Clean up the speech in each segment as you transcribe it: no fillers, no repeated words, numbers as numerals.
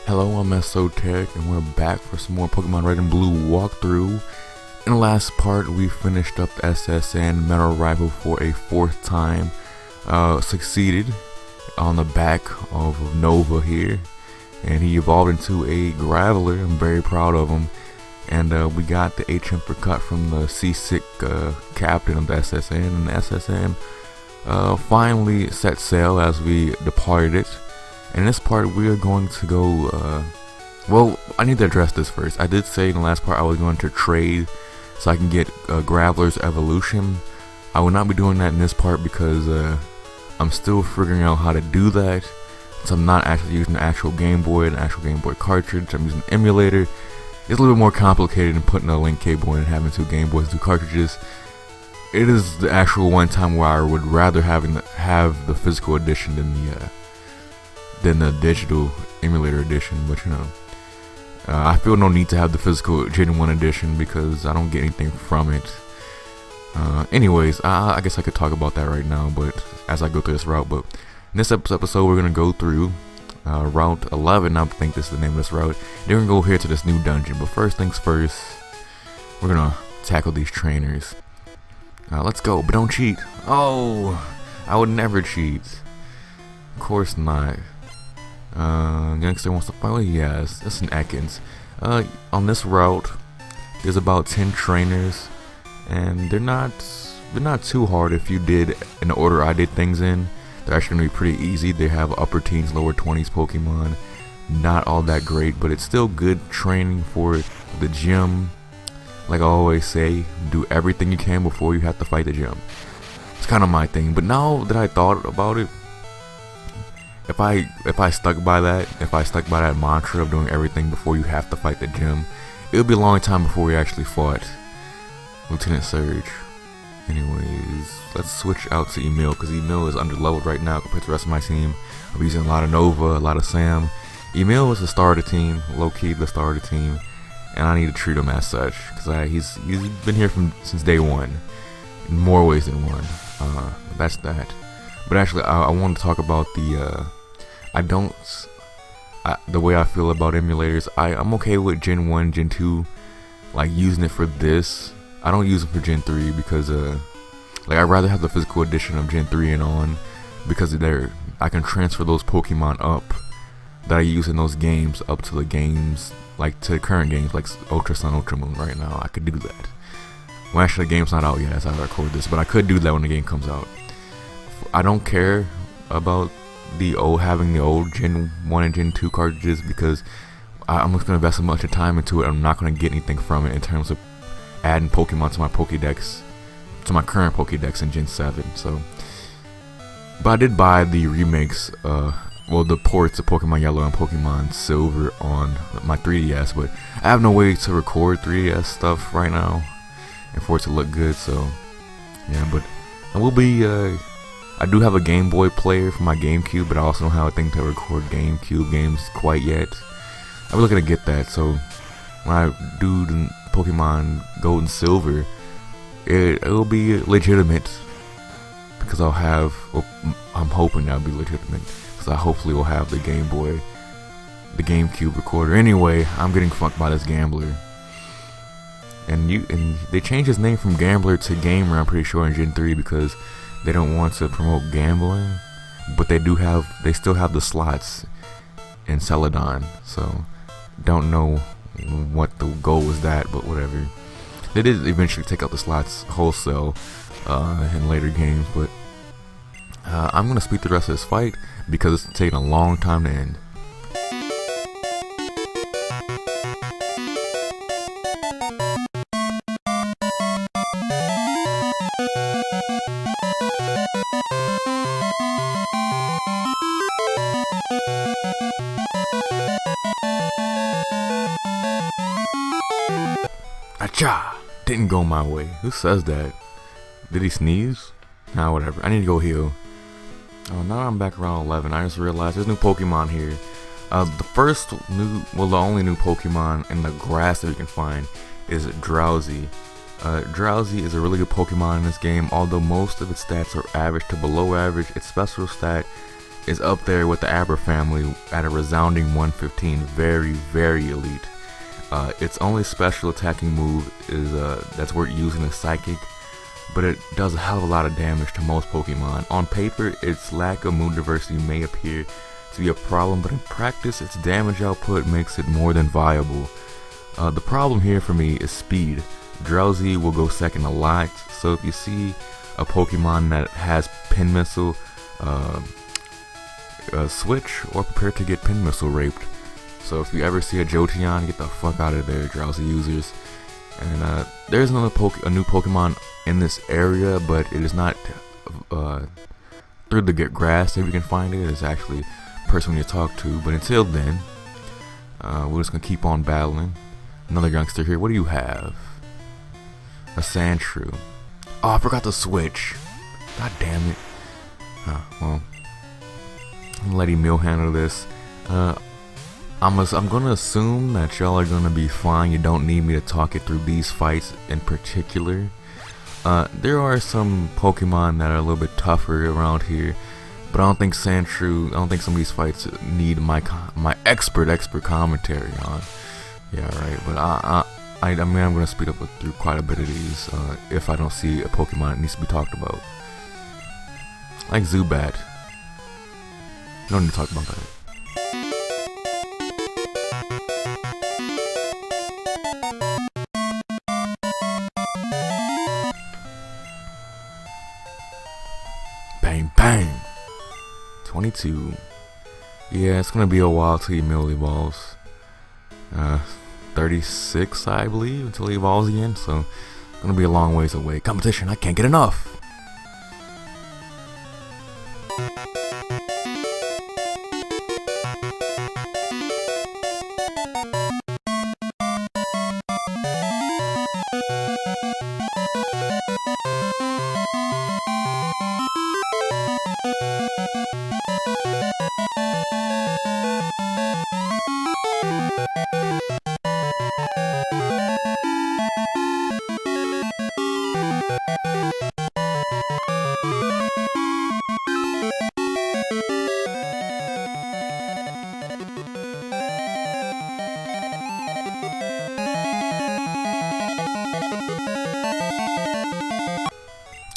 Hello, I'm Tech, and we're back for some more Pokemon Red and Blue walkthrough. In the last part, we finished up SSN Metal Rival for a fourth time. Succeeded on the back of Nova here, and he evolved into a Graveler. I'm very proud of him. And we got the HM cut from the Seasick captain of the SSN, and the SSN finally set sail as we departed it. In this part, we are going to go, well, I need to address this first. I did say in the last part I was going to trade so I can get Graveler's evolution. I will not be doing that in this part because I'm still figuring out how to do that. So I'm not actually using the actual Game Boy, cartridge. I'm using an emulator. It's a little bit more complicated than putting a link cable in and having two Game Boys, two cartridges. It is the actual one time where I would rather have the physical edition than the digital emulator edition, but you know, I feel no need to have the physical Gen 1 edition because I don't get anything from it. Anyways, I guess I could talk about that right now, but as I go through this route. But in this episode, we're gonna go through Route 11. I think this is the name of this route. Then we're gonna go here to this new dungeon. But first things first, we're gonna tackle these trainers. Let's go, but don't cheat. Oh, I would never cheat. Of course not. Youngster wants to fight. Oh yes, that's an Ekans. On this route, there's about 10 trainers, and they're not too hard if you did in the order I did things in. They're actually gonna be pretty easy. They have upper teens, lower 20s Pokemon. Not all that great, but it's still good training for the gym. Like I always say, do everything you can before you have to fight the gym. It's kind of my thing. But now that I thought about it, if I stuck by that mantra of doing everything before you have to fight the gym, it would be a long time before we actually fought Lieutenant Surge. Anyways, let's switch out to Emil because Emil is underleveled right now compared to the rest of my team. I'm using a lot of Nova, a lot of Sam. Emil is the star of the team, low-key the star of the team, and I need to treat him as such because he's been here since day one, in more ways than one. That's that. But actually, I want to talk about the way I feel about emulators. I'm okay with Gen 1, Gen 2, like using it for this. I don't use it for Gen 3 because like I'd rather have the physical edition of Gen 3 and on because I can transfer those Pokemon up that I use in those games up to the games, like to current games like Ultra Sun, Ultra Moon right now. I could do that. Well, actually the game's not out yet as I record this, but I could do that when the game comes out. I don't care about having the old Gen 1 and Gen 2 cartridges because I'm just going to invest so much time into it. I'm not going to get anything from it in terms of adding Pokemon to my Pokédex, to my current Pokédex in Gen 7. So, but I did buy the remakes, well, the ports of Pokemon Yellow and Pokemon Silver on my 3DS, but I have no way to record 3DS stuff right now and for it to look good. So, yeah, but I will be. I do have a Game Boy player for my GameCube, but I also don't have a thing to record GameCube games quite yet. I'm looking to get that, so when I do the Pokemon Gold and Silver, it'll be legitimate because I'll have. Well, I'm hoping that'll be legitimate because I hopefully will have the Game Boy, the GameCube recorder. Anyway, I'm getting fucked by this gambler, and they changed his name from Gambler to Gamer. I'm pretty sure in Gen 3 because they don't want to promote gambling, but they still have the slots in Celadon, so don't know what the goal was that, but whatever. They did eventually take out the slots wholesale in later games, but I'm gonna speed the rest of this fight because it's taking a long time to end. Acha! Didn't go my way. Who says that? Did he sneeze? Nah, whatever. I need to go heal. Oh, now I'm back around 11. I just realized there's new Pokemon here. The only new Pokemon in the grass that we can find is Drowsy. Drowsy is a really good Pokemon in this game, although most of its stats are average to below average. Its special stat is up there with the Aber family at a resounding 115. Very, very elite. Its only special attacking move is that's worth using is Psychic, but it does a hell of a lot of damage to most Pokemon. On paper, its lack of move diversity may appear to be a problem, but in practice, its damage output makes it more than viable. The problem here for me is speed. Drowsy will go second a lot, so if you see a Pokemon that has Pin Missile, switch or prepare to get Pin Missile raped. So if you ever see a Jolteon, get the fuck out of there, Drowsy users. And there's a new Pokemon in this area, but it is not through the grass. If you can find it, it's actually a person you talk to. But until then, we're just gonna keep on battling. Another youngster here. What do you have? A Sandshrew. Oh, I forgot to switch. God damn it. Well, I'm letting Mill handle this. I'm gonna assume that y'all are gonna be fine. You don't need me to talk it through these fights in particular. There are some Pokemon that are a little bit tougher around here, but I don't think Sandshrew. I don't think some of these fights need my expert commentary on. Yeah, right. But I mean, I'm gonna speed up through quite a bit of these if I don't see a Pokemon that needs to be talked about, like Zubat. No need to talk about that. Bang bang. 22. Yeah, it's gonna be a while till Emil evolves. 36, I believe, until he evolves again. So, gonna be a long ways away. Competition, I can't get enough.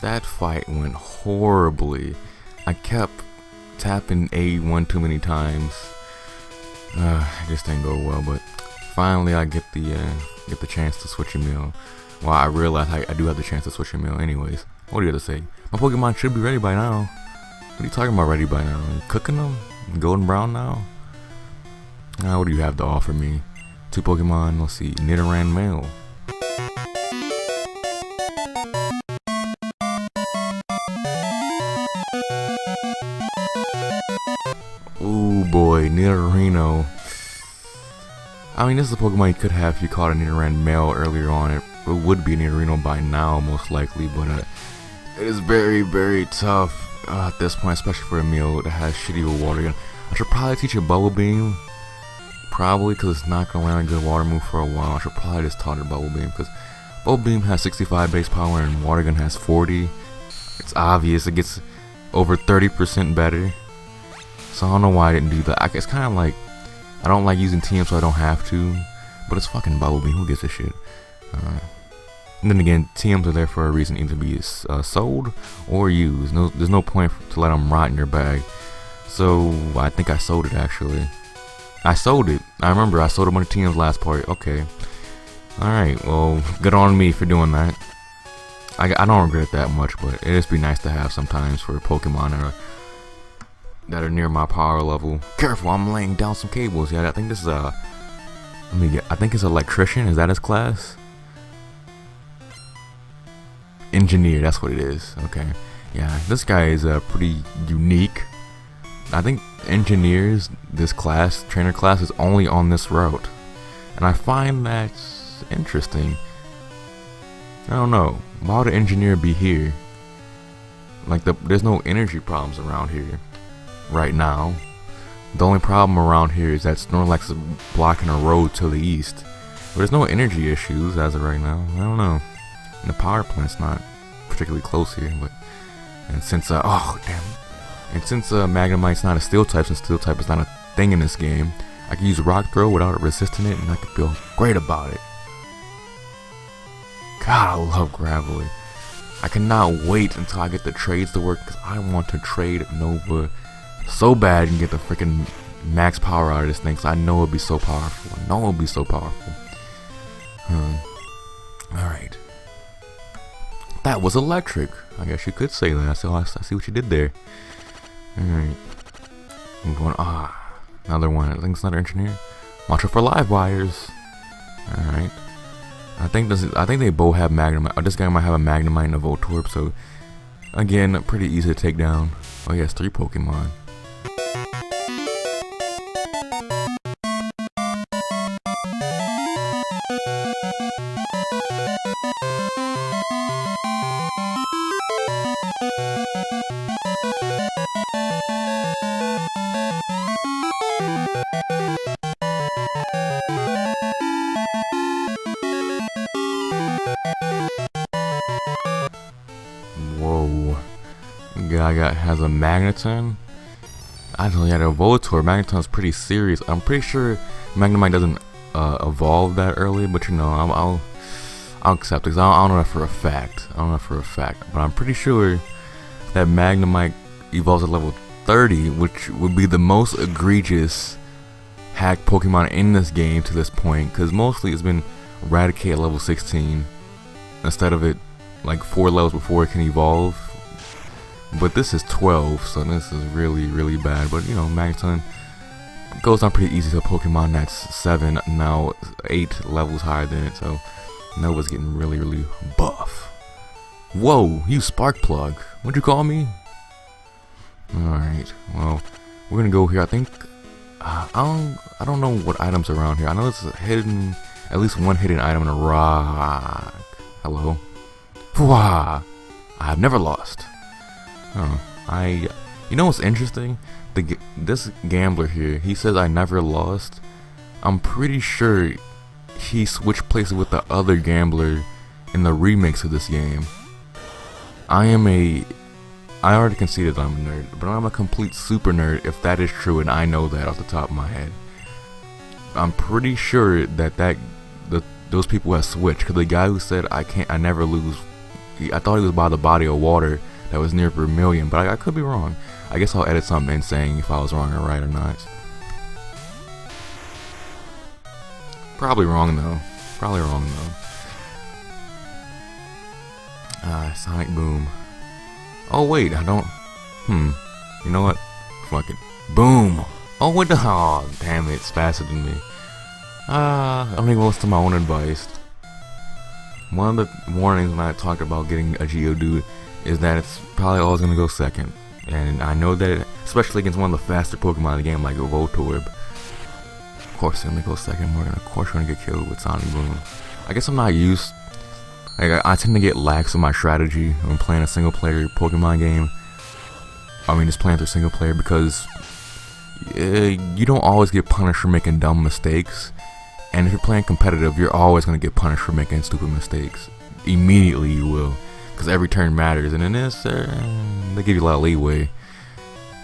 That fight went horribly. I kept tapping A1 too many times. It just didn't go well, but finally I get the chance to switch a meal. Well, I realized I do have the chance to switch a meal anyways. What do you have to say? My Pokemon should be ready by now. What are you talking about ready by now? Are you cooking them? Golden brown now? What do you have to offer me? 2 Pokemon, let's see, Nidoran male. Ooh boy, Nidorino. I mean, this is a Pokemon you could have if you caught a Nidoran male earlier on. It would be a Nidorino by now, most likely, but it is very, very tough at this point, especially for a meal that has shitty water gun. I should probably teach it Bubble Beam, probably, because it's not going to learn a good water move for a while. I should probably just taught it Bubble Beam, because Bubble Beam has 65 base power and Water Gun has 40. It's obvious it gets over 30% better. So I don't know why I didn't do that. It's kind of like, I don't like using TM, so I don't have to, but it's fucking Bubble Beam. Who gives a shit? And then again, TMs are there for a reason, either be sold or used. There's no point to let them rot in your bag. So I think I sold it actually. I sold it. I remember I sold a bunch of TMs last part. Okay. Alright, well, good on me for doing that. I don't regret it that much, but it just be nice to have sometimes for Pokemon that are near my power level. Careful, I'm laying down some cables. Yeah, I think this is I think it's electrician. Is that his class? Engineer, that's what it is. Okay. Yeah, this guy is pretty unique. I think engineers, this class, trainer class, is only on this route. And I find that interesting. I don't know. Why would an engineer be here? Like, there's no energy problems around here right now. The only problem around here is that Snorlax is blocking a road to the east. But there's no energy issues as of right now. I don't know. And the power plant's not particularly close here, but and since oh damn, And since Magnemite's not a steel type, since steel type is not a thing in this game, I can use rock throw without resisting it, and I can feel great about it. God, I love Gravelly. I cannot wait until I get the trades to work, because I want to trade Nova so bad and get the freaking max power out of this thing, because I know it'll be so powerful. Alright. That was electric. I guess you could say that. So I see what you did there. Alright. I'm going, another one. I think it's another engineer. Watch out for live wires. Alright. I think they both have Magnemite. Or this guy might have a Magnemite and a Voltorb, so again, pretty easy to take down. Oh yes, 3 Pokemon. Whoa. Guy has a Magneton. I don't know, he had a Voltorb. Magneton's pretty serious. I'm pretty sure Magnemite doesn't evolve that early, but you know, I'll accept it, because I don't know that for a fact. But I'm pretty sure that Magnemite evolves at level 30, which would be the most egregious hack Pokemon in this game to this point, because mostly it's been Raticate at level 16 instead of it like 4 levels before it can evolve. But this is 12, so this is really bad. But you know, Magneton goes down pretty easy to a Pokemon that's 7, now 8 levels higher than it, so Nova's getting really buff. Whoa, you Sparkplug. What'd you call me? Alright, well, we're gonna go here. I think I don't know what items are around here. I know there's hidden, at least one hidden item in a rock. Hello. Wah! I've never lost. You know what's interesting? This gambler here, he says I never lost. I'm pretty sure he switched places with the other gambler in the remix of this game. I already conceded that I'm a nerd, but I'm a complete super nerd if that is true, and I know that off the top of my head. I'm pretty sure that those people have switched, because the guy who said I never lose, I thought he was by the body of water that was near Vermilion, but I could be wrong. I guess I'll edit something in saying if I was wrong or right or not. Probably wrong though. Sonic Boom. Oh wait, I don't. You know what? Fuck it. Boom. Oh wait, oh damn it, it's faster than me. I don't even listen to my own advice. One of the warnings when I talked about getting a Geodude is that it's probably always gonna go second, and I know that, especially against one of the faster Pokemon in the game like a Voltorb. Of course, it's gonna go second. Of course, we're gonna get killed with Sonic Boom. I guess I'm not used. Like, I tend to get lax in my strategy when playing a single player Pokemon game. I mean, just playing through single player, because you don't always get punished for making dumb mistakes. And if you're playing competitive, you're always going to get punished for making stupid mistakes. Immediately you will. Because every turn matters. And in this, they give you a lot of leeway.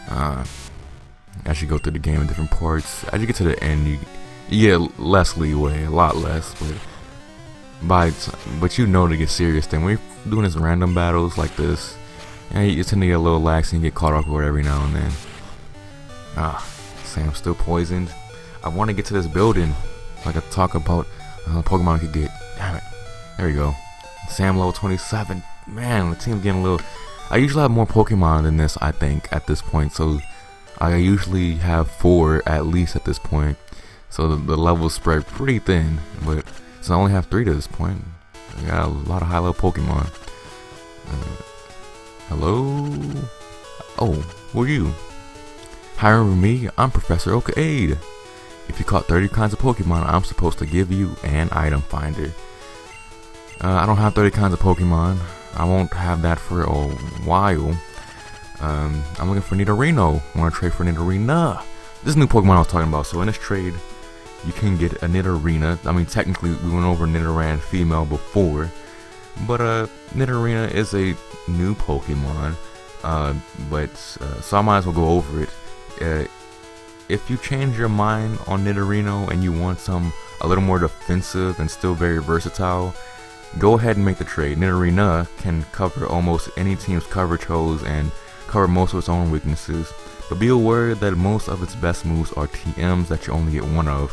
As you go through the game in different parts. As you get to the end, you get less leeway. A lot less. But you know to get serious then. When you're doing these random battles like this, you tend to get a little lax and get caught off guard every now and then. Sam's still poisoned. I want to get to this building. I could talk about Pokemon I could get. Damn it. There we go. Sam level 27. Man, the team's getting a little. I usually have more Pokemon than this, I think, at this point. So I usually have 4 at least at this point. So the levels spread pretty thin. But since I only have 3 to this point, I got a lot of high level Pokemon. Hello? Oh, who are you? Hi, remember me? I'm Professor Oak-Aid. If you caught 30 kinds of Pokemon, I'm supposed to give you an item finder. I don't have 30 kinds of Pokemon. I won't have that for a while. I'm looking for Nidorino. I want to trade for Nidorina. This is a new Pokemon I was talking about. So in this trade, you can get a Nidorina. I mean, technically, we went over Nidoran female before. But Nidorina is a new Pokemon. So I might as well go over it. If you change your mind on Nidorino and you want a little more defensive and still very versatile, go ahead and make the trade. Nidorina can cover almost any team's coverage holes and cover most of its own weaknesses, but be aware that most of its best moves are TMs that you only get one of.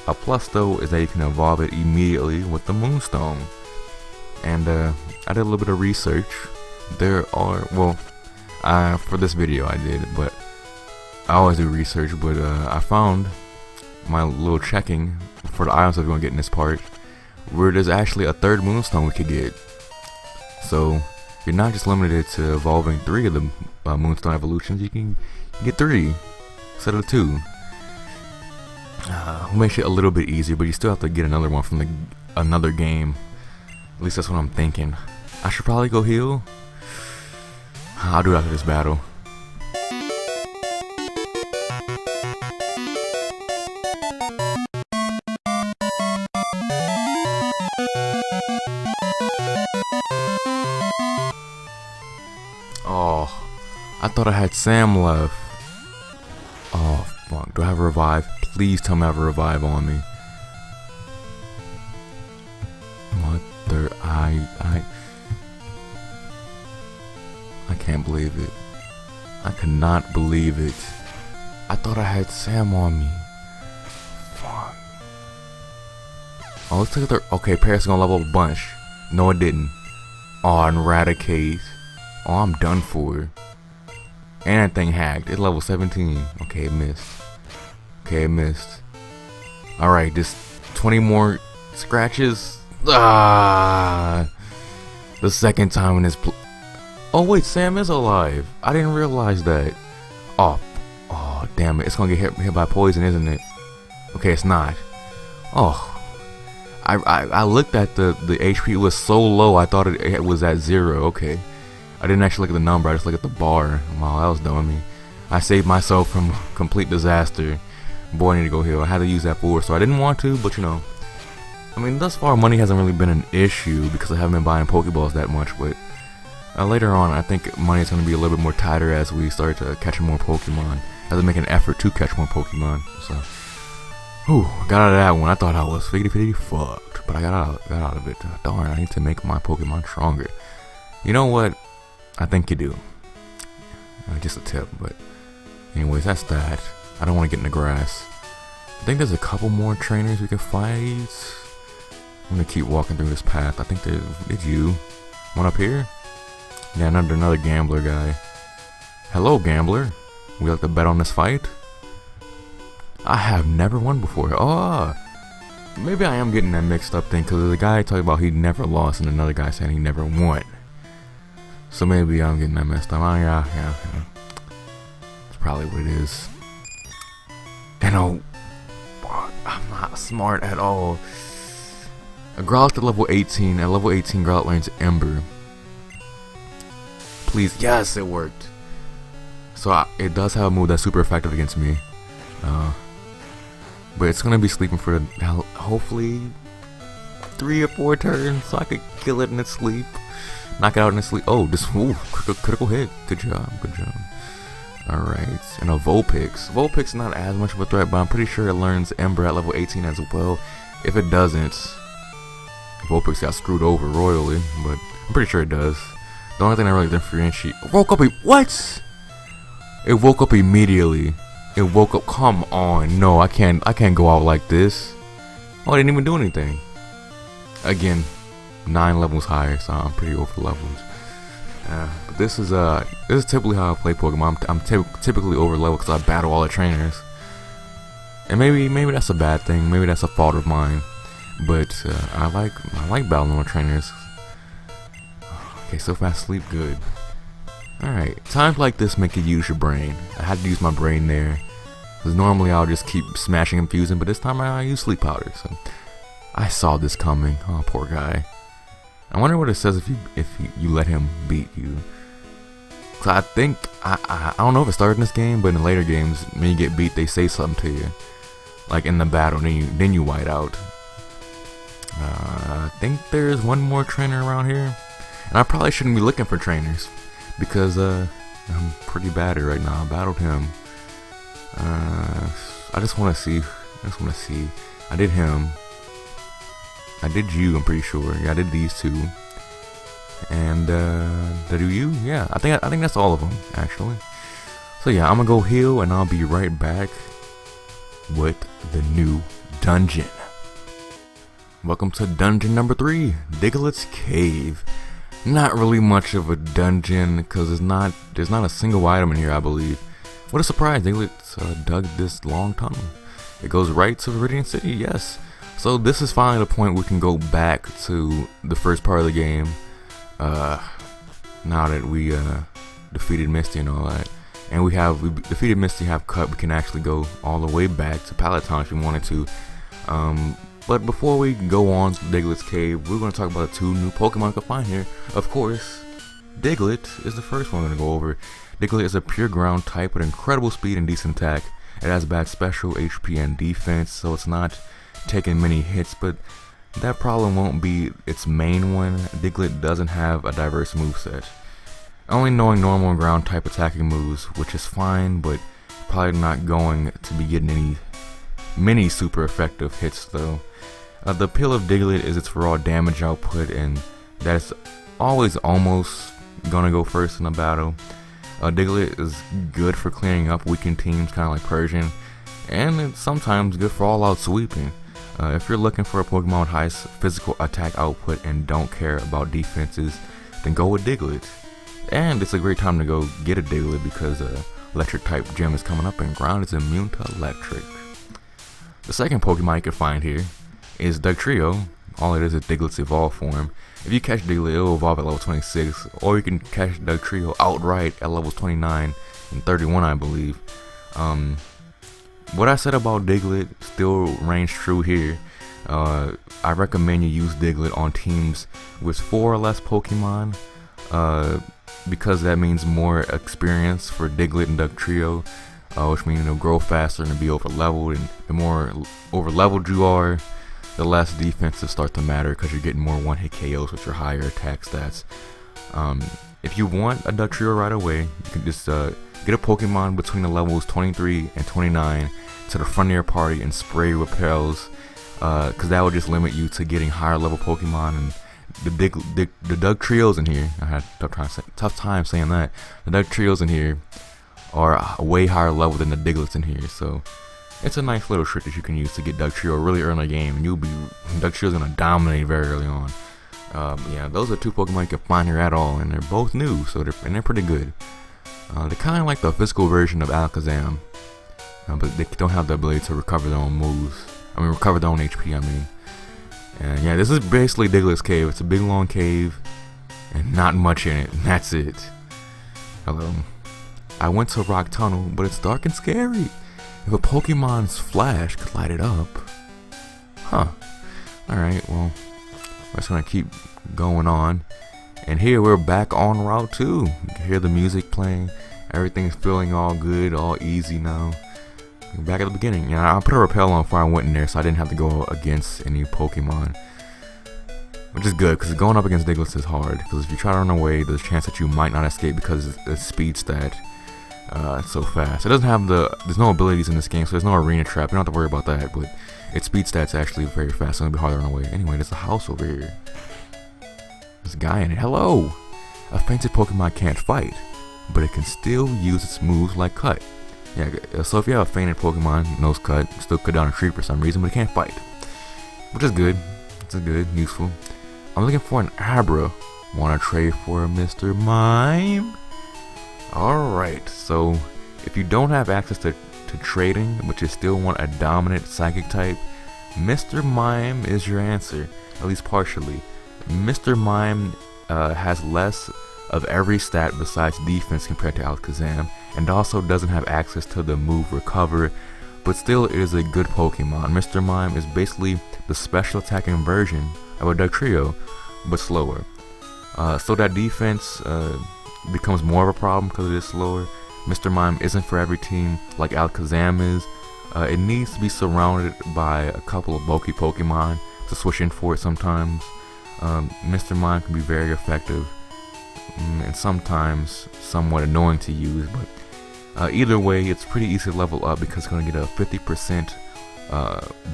A plus though is that you can evolve it immediately with the Moonstone. And I did a little bit of research. There are, well, for this video I did, but I always do research, but I found my little checking for the items that we're going to get in this part, where there's actually a third Moonstone we could get. So you're not just limited to evolving 3 of the Moonstone evolutions, you can get 3 instead of 2. Makes it a little bit easier, but you still have to get another one from another game. At least that's what I'm thinking. I should probably go heal. I'll do it after this battle. Oh, I thought I had Sam left. Oh, fuck. Do I have a revive? Please tell me I have a revive on me. I can't believe it. I cannot believe it. I thought I had Sam on me. Fuck. Oh, let's take a okay, Paris is gonna level up a bunch. No, it didn't. Oh, and Eradicate. Oh, I'm done for. And that thing hacked. It's level 17. Okay, it missed. Okay, it missed. Alright, just 20 more scratches. Ah, the second time in this. Oh wait, Sam is alive. I didn't realize that. Oh, damn it! It's gonna get hit by poison, isn't it? Okay, it's not. Oh, I looked at the HP. It was so low. I thought it was at 0. Okay, I didn't actually look at the number. I just looked at the bar. Wow, that was dumb of me. I saved myself from complete disaster. Boy, I need to go heal. I had to use that forward, so I didn't want to, but you know. I mean, thus far, money hasn't really been an issue because I haven't been buying Pokeballs that much, but later on, I think money is going to be a little bit more tighter as we start to catch more Pokemon, as I make an effort to catch more Pokemon. So, whew, got out of that one. I thought I was 50-50 fucked, but I got out of it. Darn, I need to make my Pokemon stronger. You know what? I think you do. Just a tip, but anyways, that's that. I don't want to get in the grass. I think there's a couple more trainers we can fight. I'm gonna keep walking through this path. I think did you one up here? Yeah, another gambler guy. Hello, gambler. We like to bet on this fight? I have never won before. Oh, maybe I am getting that mixed up thing because the guy talking about he never lost and another guy saying he never won. So maybe I'm getting that messed up. Oh, yeah. That's probably what it is. And oh, I'm not smart at all. A Growlithe at level 18. At level 18, Growlithe learns Ember. Please, yes, it worked. So it does have a move that's super effective against me. But it's gonna be sleeping for hopefully 3 or 4 turns, so I could kill it in its sleep, knock it out in its sleep. Oh, this critical hit. Good job. All right, and a Vulpix. Vulpix not as much of a threat, but I'm pretty sure it learns Ember at level 18 as well. If it doesn't, Vulpix got screwed over royally, but I'm pretty sure it does. The only thing that really differentiates. What? It woke up immediately. It woke up. Come on, no, I can't go out like this. Oh, I didn't even do anything. Again, 9 levels higher, so I'm pretty over leveled. But this is typically how I play Pokemon. I'm typically over leveled because I battle all the trainers. And maybe that's a bad thing. Maybe that's a fault of mine. But I like battling on trainers. Okay, so fast sleep good. Alright, times like this make you use your brain. I had to use my brain there. Because normally I'll just keep smashing and fusing, but this time I use sleep powder. So I saw this coming. Oh, poor guy. I wonder what it says if you let him beat you. Cause I think I don't know if it started in this game, but in the later games, when you get beat, they say something to you, like in the battle. Then you white out. I think there's one more trainer around here, and I probably shouldn't be looking for trainers because I'm pretty bad at it right now. I battled him. I just want to see. I did him. I did you, I'm pretty sure. Yeah, I did these two. And did I do you? Yeah, I think that's all of them, actually. So yeah, I'm gonna go heal and I'll be right back with the new dungeon. Welcome to dungeon number 3, Diglett's Cave. Not really much of a dungeon because there's not a single item in here, I believe. What a surprise, Diglett dug this long tunnel. It goes right to Viridian City, yes. So this is finally the point we can go back to the first part of the game. Now that we defeated Misty and all that. And we defeated Misty, have cut, we can actually go all the way back to Palatine if we wanted to. But before we go on to Diglett's Cave, we're going to talk about the 2 new Pokemon you can find here. Of course, Diglett is the first one we're going to go over. Diglett is a pure ground type with incredible speed and decent attack. It has bad special, HP, and defense, so it's not taking many hits, but that problem won't be its main one. Diglett doesn't have a diverse moveset. Only knowing normal and ground type attacking moves, which is fine, but probably not going to be getting many super effective hits though. The appeal of Diglett is its raw damage output, and that's always almost gonna go first in a battle. Diglett is good for clearing up weakened teams, kind of like Persian, and it's sometimes good for all-out sweeping. If you're looking for a Pokemon with high physical attack output and don't care about defenses, then go with Diglett. And it's a great time to go get a Diglett because electric type gym is coming up and ground is immune to electric. The second Pokemon you can find here is Dugtrio. All it is Diglett's evolved form. If you catch Diglett, it'll evolve at level 26, or you can catch Dugtrio outright at levels 29 and 31, I believe. What I said about Diglett still reigns true here. I recommend you use Diglett on teams with 4 or less Pokemon, because that means more experience for Diglett and Dugtrio, which means it'll grow faster and be over leveled, and the more over leveled you are, the less defenses start to matter because you're getting more one-hit KOs with your higher attack stats. If you want a Dugtrio right away, you can just get a Pokemon between the levels 23 and 29 to the front of your party and spray repels, because that will just limit you to getting higher level Pokemon. And the Dugtrios in here, I had a tough time saying that. The Dugtrios in here are a way higher level than the Digletts in here, so it's a nice little trick that you can use to get Dugtrio really early in the game, and Dugtrio's gonna dominate very early on. Yeah, those are 2 Pokemon you can find here at all, and they're both new, so they're pretty good. They're kind of like the physical version of Alakazam, but they don't have the ability to recover their own moves. Recover their own HP, And yeah, this is basically Diglett's Cave. It's a big long cave, and not much in it, and that's it. Hello. I went to Rock Tunnel, but it's dark and scary. If a Pokemon's flash could light it up. Huh. Alright, well, we're just gonna keep going on. And here we're back on Route 2. You can hear the music playing. Everything's feeling all good, all easy now. Back at the beginning. Yeah, I put a repel on before I went in there so I didn't have to go against any Pokemon. Which is good, because going up against Diglett is hard. Because if you try to run away, there's a chance that you might not escape because of the speed stat. It's so fast. It doesn't have there's no abilities in this game, so there's no arena trap. You don't have to worry about that, but its speed stat's actually very fast, so it'll be hard to run away. Anyway, there's a house over here. There's a guy in it. Hello! A fainted Pokemon can't fight, but it can still use its moves like Cut. Yeah, so if you have a fainted Pokemon, knows Cut, still cut down a tree for some reason, but it can't fight. Which is good. It's good, useful. I'm looking for an Abra. Wanna trade for Mr. Mime? Alright, so if you don't have access to trading, but you still want a dominant psychic type, Mr. Mime is your answer, at least partially. Mr. Mime has less of every stat besides defense compared to Alakazam, and also doesn't have access to the move Recover, but still is a good Pokemon. Mr. Mime is basically the special attacking version of a Dugtrio, but slower. So that defense becomes more of a problem because it is slower. Mr. Mime isn't for every team like Alakazam is. It needs to be surrounded by a couple of bulky Pokemon to switch in for it sometimes. Mr. Mime can be very effective. and sometimes somewhat annoying to use, but either way, it's pretty easy to level up because it's going to get a 50%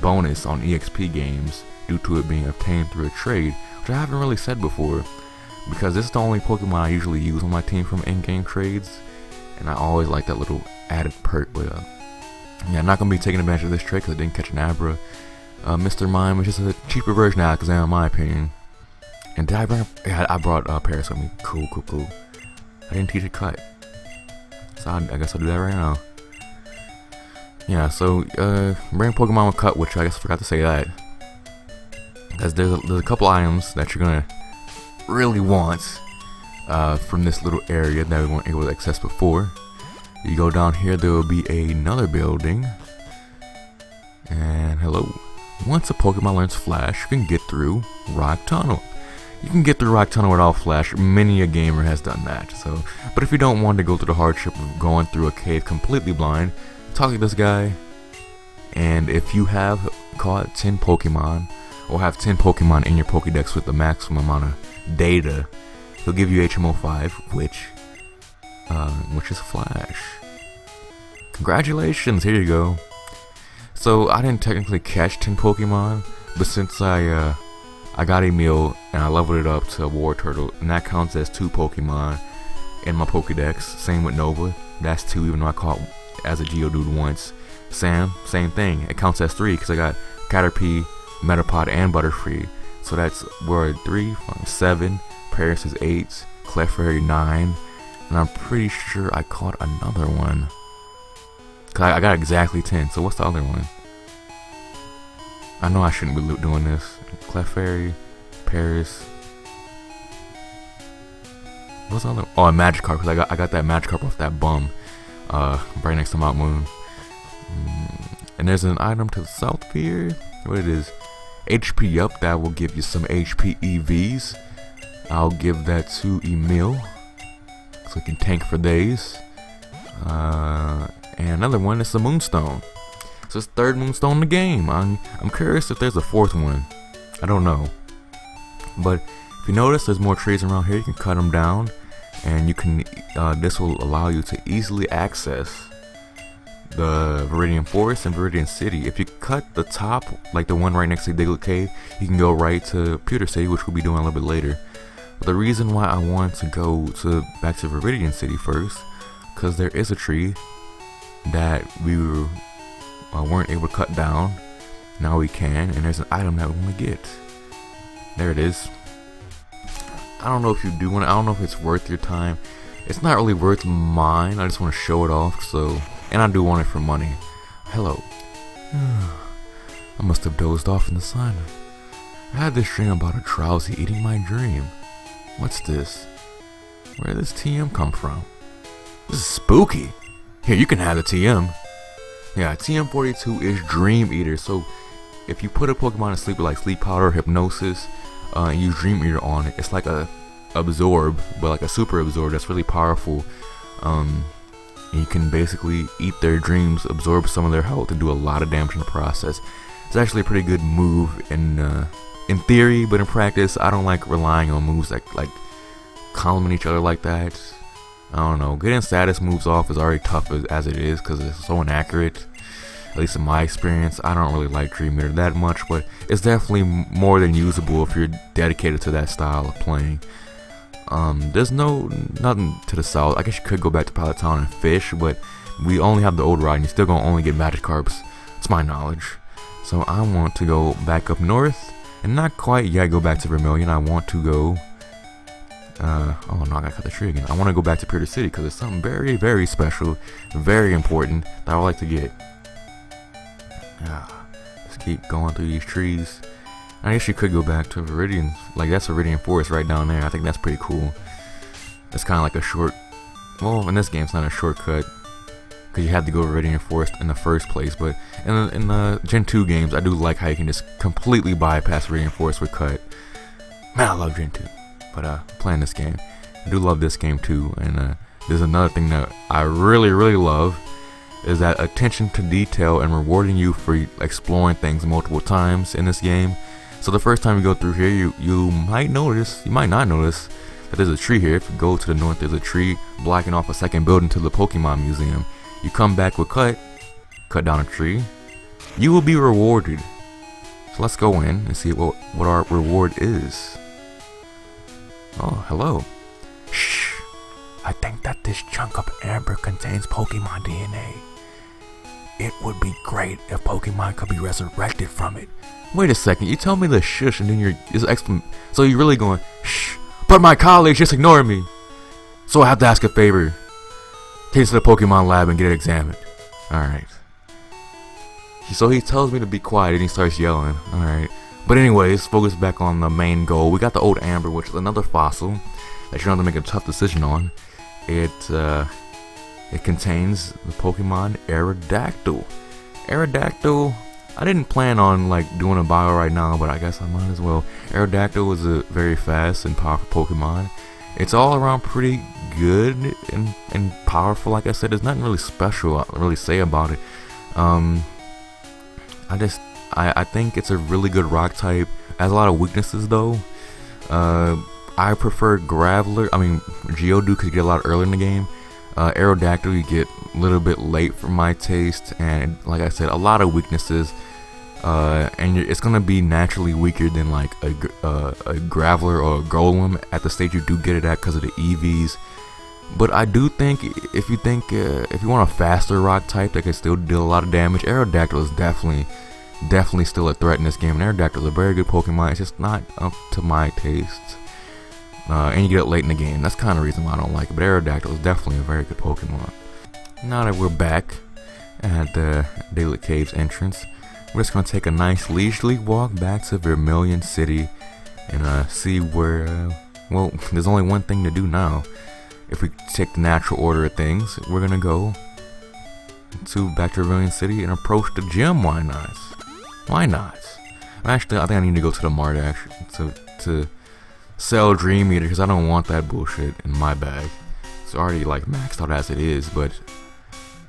bonus on EXP games due to it being obtained through a trade, which I haven't really said before, because this is the only Pokemon I usually use on my team from in-game trades, and I always like that little added perk. But yeah, I'm not going to be taking advantage of this trade because I didn't catch an Abra. Mr. Mime is just a cheaper version of Alakazam in my opinion. And did I bring up? Yeah, I brought Paris with me. Cool. I didn't teach it cut, so I guess I'll do that right now. Yeah, so bring Pokemon with cut, which I guess I forgot to say that. As there's a couple items that you're gonna really want from this little area that we weren't able to access before. You go down here, there will be another building. And hello. Once a Pokemon learns Flash, you can get through Rock Tunnel. You can get through Rock Tunnel without Flash. Many a gamer has done that. So, but if you don't want to go through the hardship of going through a cave completely blind, talk to this guy. And if you have caught 10 Pokemon, or have 10 Pokemon in your Pokédex with the maximum amount of data, he'll give you HMO 5, which is Flash. Congratulations, here you go. So I didn't technically catch 10 Pokemon, but since I got a meal and I leveled it up to a War Turtle, and that counts as 2 Pokemon in my Pokédex. Same with Nova, that's 2, even though I caught as a Geodude once. Sam, same thing, it counts as 3 because I got Caterpie, Metapod, and Butterfree. So that's where 3, 5, 7, Paris is 8, Clefairy 9, and I'm pretty sure I caught another one. Cause I got exactly 10, so what's the other one? I know I shouldn't be doing this. Clefairy, Paris. What's the other? Oh, a Magikarp, because I got that Magikarp off that bum. Right next to Mount Moon. And there's an item to the south here. What it is? HP up, that will give you some HP EVs. I'll give that to Emil, so he can tank for days. And another one is the Moonstone. So it's 3rd Moonstone in the game. I'm curious if there's a 4th one. I don't know. But if you notice, there's more trees around here. You can cut them down, and you can. This will allow you to easily access the Viridian Forest and Viridian City. If you cut the top, like the one right next to Diglett Cave, you can go right to Pewter City, which we'll be doing a little bit later. But the reason why I want to go back to Viridian City first, because there is a tree that we weren't able to cut down. Now we can, and there's an item that we want to get. There it is. I don't know if you do want to. I don't know if it's worth your time. It's not really worth mine. I just want to show it off. So, and I do want it for money. Hello. I must have dozed off in the sun. I had this dream about a drowsy eating my dream. What's this? Where did this TM come from? This is spooky. Here, you can have the TM. Yeah, TM42 is Dream Eater. So if you put a Pokemon to sleep with like Sleep Powder, Hypnosis, and use Dream Eater on it, it's like a Absorb, but like a Super Absorb that's really powerful. And you can basically eat their dreams, absorb some of their health, and do a lot of damage in the process. It's actually a pretty good move in theory, but in practice, I don't like relying on moves that like complement each other like that. I don't know. Getting status moves off is already tough as it is because it's so inaccurate. At least in my experience, I don't really like Dream Eater that much, but it's definitely more than usable if you're dedicated to that style of playing. There's nothing to the south. I guess you could go back to Pilot Town and fish, but we only have the old ride and you're still gonna only get Magikarps. It's my knowledge. So I want to go back up north, and not quite yet go back to Vermilion. I want to go oh no, I gotta cut the tree again. I want to go back to Pewter City because it's something very, very special, very important that I would like to get. Let's keep going through these trees. I guess you could go back to Viridian, like that's Viridian Forest right down there. I think that's pretty cool. It's kind of like a short, well, in this game it's not a shortcut because you had to go to Viridian Forest in the first place. But in the Gen 2 games, I do like how you can just completely bypass Viridian Forest with cut. Man, I love Gen 2. But playing this game, I do love this game too. And there's another thing that I really, really love is that attention to detail and rewarding you for exploring things multiple times in this game. So the first time you go through here, you might notice, you might not notice, that there's a tree here. If you go to the north, there's a tree blocking off a second building to the Pokemon Museum. You come back with cut down a tree, you will be rewarded. So let's go in and see what our reward is. Oh, hello. Shh. I think that this chunk of amber contains Pokemon DNA. It would be great if Pokemon could be resurrected from it. Wait a second, you tell me to shush and then so you're really going, shh, but my colleagues just ignore me. So I have to ask a favor. Take us to the Pokemon lab and get it examined. Alright. So he tells me to be quiet and he starts yelling. Alright. But anyways, focus back on the main goal. We got the old amber, which is another fossil that you have to make a tough decision on. It contains the Pokemon Aerodactyl. Aerodactyl, I didn't plan on like doing a bio right now, but I guess I might as well. Aerodactyl is a very fast and powerful Pokemon. It's all around pretty good and powerful. Like I said, there's nothing really special I really say about it. I think it's a really good rock type. It has a lot of weaknesses though. I prefer Graveler. I mean, Geodude because you get a lot earlier in the game. Aerodactyl you get a little bit late for my taste, and like I said, a lot of weaknesses. And it's gonna be naturally weaker than like a Graveler or a Golem at the stage you do get it at because of the EVs. But I do think if you want a faster rock type that can still deal a lot of damage, Aerodactyl is definitely still a threat in this game. And Aerodactyl is a very good Pokemon. It's just not up to my taste. And you get it late in the game. That's kind of the reason why I don't like it. But Aerodactyl is definitely a very good Pokemon. Now that we're back at the Diglett Caves entrance, we're just going to take a nice leisurely walk back to Vermilion City and see where, well, there's only one thing to do now. If we take the natural order of things, we're going to go back to Vermilion City and approach the gym. Why not? Why not? Actually, I think I need to go to the mart to sell Dream Eater because I don't want that bullshit in my bag. It's already like maxed out as it is, but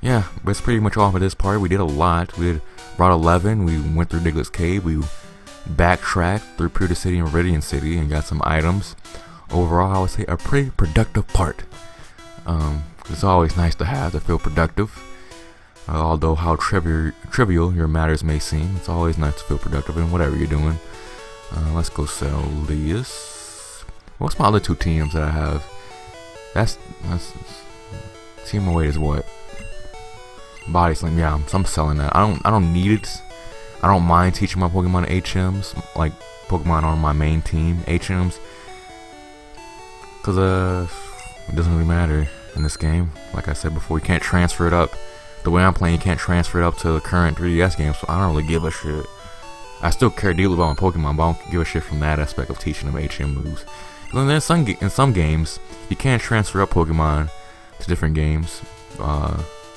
yeah, that's pretty much all for this part. We did a lot. We did Route 11, we went through Diglett's Cave, we backtracked through Pewter City and Viridian City and got some items. Overall, I would say a pretty productive part. It's always nice to feel productive. Although how trivial your matters may seem, it's always nice to feel productive in whatever you're doing. Let's go sell these. What's my other two teams that I have? That's team away is what? Body Slam. Yeah, I'm selling that. I don't need it. I don't mind teaching my Pokemon HMs, like Pokemon on my main team HMs, because it doesn't really matter in this game. Like I said before, you can't transfer it up. The way I'm playing, you can't transfer it up to the current 3DS game, so I don't really give a shit. I still care deeply about my Pokemon, but I don't give a shit from that aspect of teaching them HM moves. And then in some games, you can't transfer up Pokemon to different games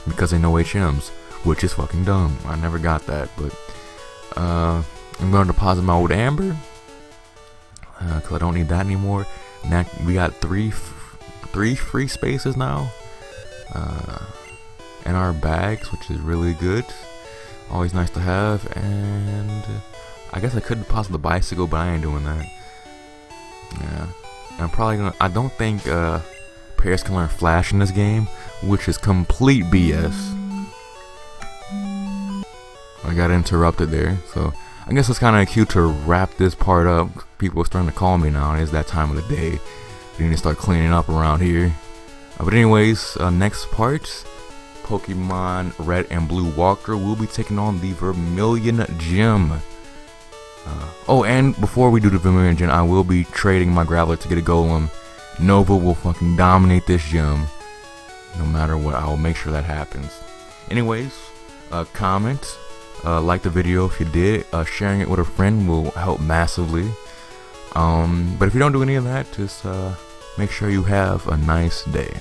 because they know HMs, which is fucking dumb. I never got that, but I'm going to deposit my old Amber because I don't need that anymore. Now we got three free spaces now in our bags, which is really good. Always nice to have. And I guess I could deposit the bicycle, but I ain't doing that. Yeah, I'm probably gonna. I don't think players can learn Flash in this game, which is complete BS. I got interrupted there, so I guess it's kind of cute to wrap this part up. People are starting to call me now. It's that time of the day. We need to start cleaning up around here. But anyways, next part, Pokemon Red and Blue walkthrough. We'll be taking on the Vermilion Gym. Oh, and before we do the Vermilion Gym, I will be trading my Graveler to get a Golem. Nova will fucking dominate this gym. No matter what, I will make sure that happens. Anyways, comment, like the video if you did. Sharing it with a friend will help massively. But if you don't do any of that, just make sure you have a nice day.